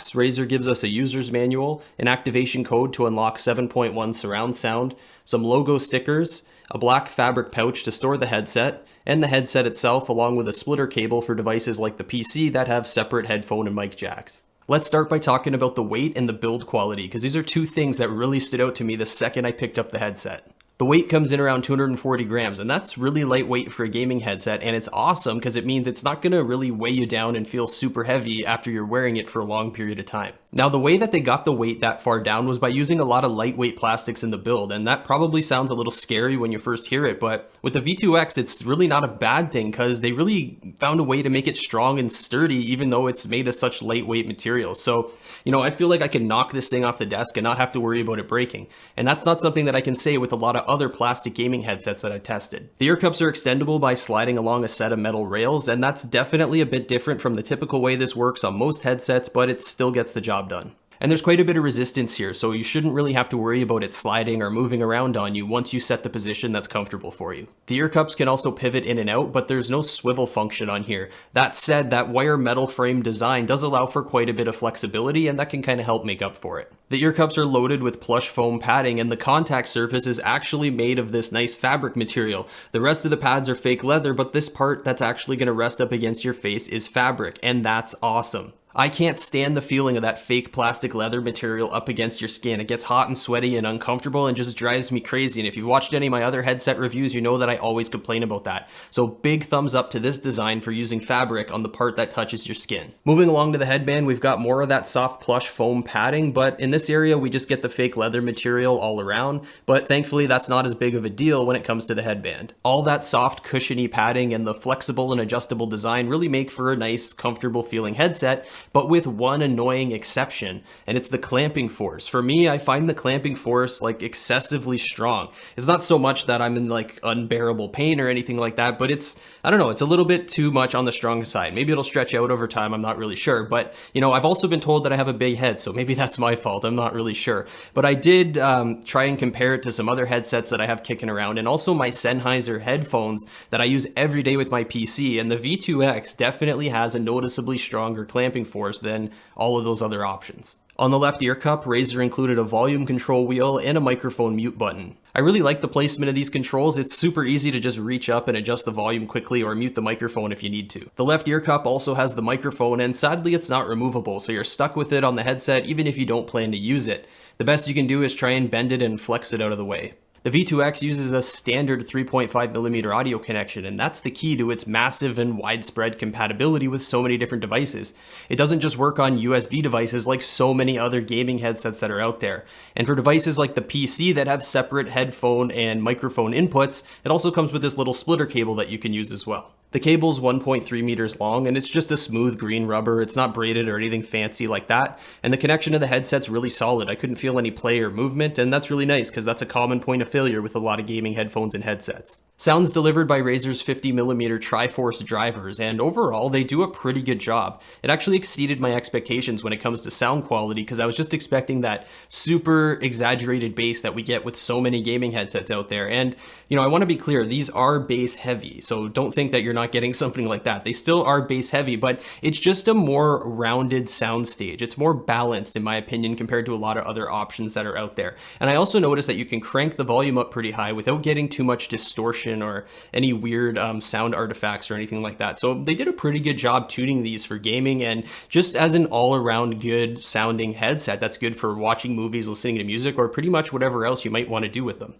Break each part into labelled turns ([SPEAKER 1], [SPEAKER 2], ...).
[SPEAKER 1] box, Razer gives us a user's manual, an activation code to unlock 7.1 surround sound, some logo stickers, a black fabric pouch to store the headset, and the headset itself along with a splitter cable for devices like the PC that have separate headphone and mic jacks. Let's start by talking about the weight and the build quality, because these are two things that really stood out to me the second I picked up the headset. The weight comes in around 240 grams, and that's really lightweight for a gaming headset, and it's awesome because it means it's not going to really weigh you down and feel super heavy after you're wearing it for a long period of time. Now, the way that they got the weight that far down was by using a lot of lightweight plastics in the build, and that probably sounds a little scary when you first hear it, but with the V2 X, it's really not a bad thing because they really found a way to make it strong and sturdy even though it's made of such lightweight materials. So, I feel like I can knock this thing off the desk and not have to worry about it breaking, and that's not something that I can say with a lot of other plastic gaming headsets that I've tested. The ear cups are extendable by sliding along a set of metal rails, and that's definitely a bit different from the typical way this works on most headsets, but it still gets the job done. And there's quite a bit of resistance here, so you shouldn't really have to worry about it sliding or moving around on you once you set the position that's comfortable for you. The ear cups can also pivot in and out, but there's no swivel function on here. That said, that wire metal frame design does allow for quite a bit of flexibility, and that can kind of help make up for it. The ear cups are loaded with plush foam padding, and the contact surface is actually made of this nice fabric material. The rest of the pads are fake leather, but this part that's actually going to rest up against your face is fabric, and that's awesome. I can't stand the feeling of that fake plastic leather material up against your skin. It gets hot and sweaty and uncomfortable and just drives me crazy. And if you've watched any of my other headset reviews, you know that I always complain about that. So big thumbs up to this design for using fabric on the part that touches your skin. Moving along to the headband, we've got more of that soft plush foam padding, but in this area, we just get the fake leather material all around. But thankfully, that's not as big of a deal when it comes to the headband. All that soft cushiony padding and the flexible and adjustable design really make for a nice, comfortable feeling headset, but with one annoying exception, and it's the clamping force. For me, I find the clamping force excessively strong. It's not so much that I'm in unbearable pain or anything like that, but it's a little bit too much on the strong side. Maybe it'll stretch out over time, I'm not really sure, but I've also been told that I have a big head, so maybe that's my fault, I'm not really sure. But I did try and compare it to some other headsets that I have kicking around, and also my Sennheiser headphones that I use every day with my PC, and the V2 X definitely has a noticeably stronger clamping force than all of those other options. On the left ear cup, Razer included a volume control wheel and a microphone mute button. I really like the placement of these controls. It's super easy to just reach up and adjust the volume quickly or mute the microphone if you need to. The left ear cup also has the microphone, and sadly it's not removable, so you're stuck with it on the headset even if you don't plan to use it. The best you can do is try and bend it and flex it out of the way. The V2 X uses a standard 3.5mm audio connection, and that's the key to its massive and widespread compatibility with so many different devices. It doesn't just work on USB devices like so many other gaming headsets that are out there. And for devices like the PC that have separate headphone and microphone inputs, it also comes with this little splitter cable that you can use as well. The cable's 1.3 meters long, and it's just a smooth green rubber. It's not braided or anything fancy like that. And the connection to the headset's really solid. I couldn't feel any play or movement, and that's really nice because that's a common point of failure with a lot of gaming headphones and headsets. Sound's delivered by Razer's 50mm TriForce drivers, and overall, they do a pretty good job. It actually exceeded my expectations when it comes to sound quality because I was just expecting that super exaggerated bass that we get with so many gaming headsets out there. And, I want to be clear, these are bass heavy, so don't think that you're not getting something like that. They still are bass heavy, but it's just a more rounded sound stage. It's more balanced, in my opinion, compared to a lot of other options that are out there. And I also noticed that you can crank the volume up pretty high without getting too much distortion or any weird sound artifacts or anything like that. So they did a pretty good job tuning these for gaming and just as an all-around good sounding headset that's good for watching movies, listening to music, or pretty much whatever else you might want to do with them.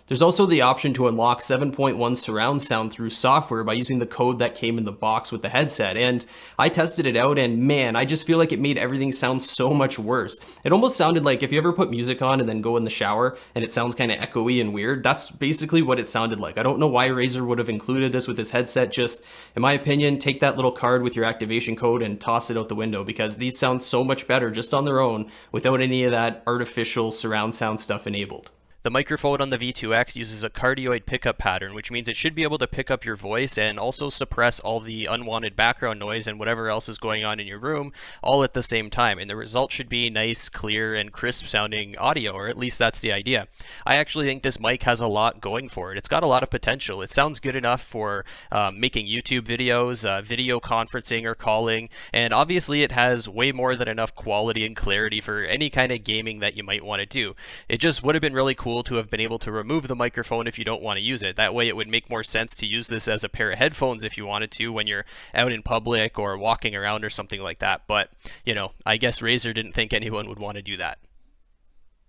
[SPEAKER 1] There's also the option to unlock 7.1 surround sound through software by using the code that came in the box with the headset, and I tested it out and man, I just feel like it made everything sound so much worse. It almost sounded like if you ever put music on and then go in the shower and it sounds kind of echoey and weird, that's basically what it sounded like. I don't know why Razer would have included this with this headset, just in my opinion, take that little card with your activation code and toss it out the window because these sound so much better just on their own without any of that artificial surround sound stuff enabled. The microphone on the V2X uses a cardioid pickup pattern, which means it should be able to pick up your voice and also suppress all the unwanted background noise and whatever else is going on in your room all at the same time. And the result should be nice, clear, and crisp sounding audio, or at least that's the idea. I actually think this mic has a lot going for it. It's got a lot of potential. It sounds good enough for making YouTube videos, video conferencing or calling, and obviously it has way more than enough quality and clarity for any kind of gaming that you might want to do. It just would have been really cool to have been able to remove the microphone if you don't want to use it. That way it would make more sense to use this as a pair of headphones if you wanted to when you're out in public or walking around or something like that. But, you know, I guess Razer didn't think anyone would want to do that.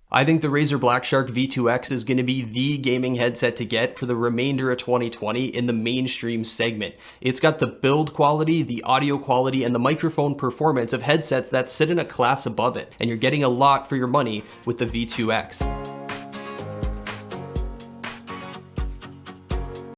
[SPEAKER 1] I think the Razer BlackShark V2 X is going to be the gaming headset to get for the remainder of 2020 in the mainstream segment. It's got the build quality, the audio quality, and the microphone performance of headsets that sit in a class above it, and you're getting a lot for your money with the V2 X.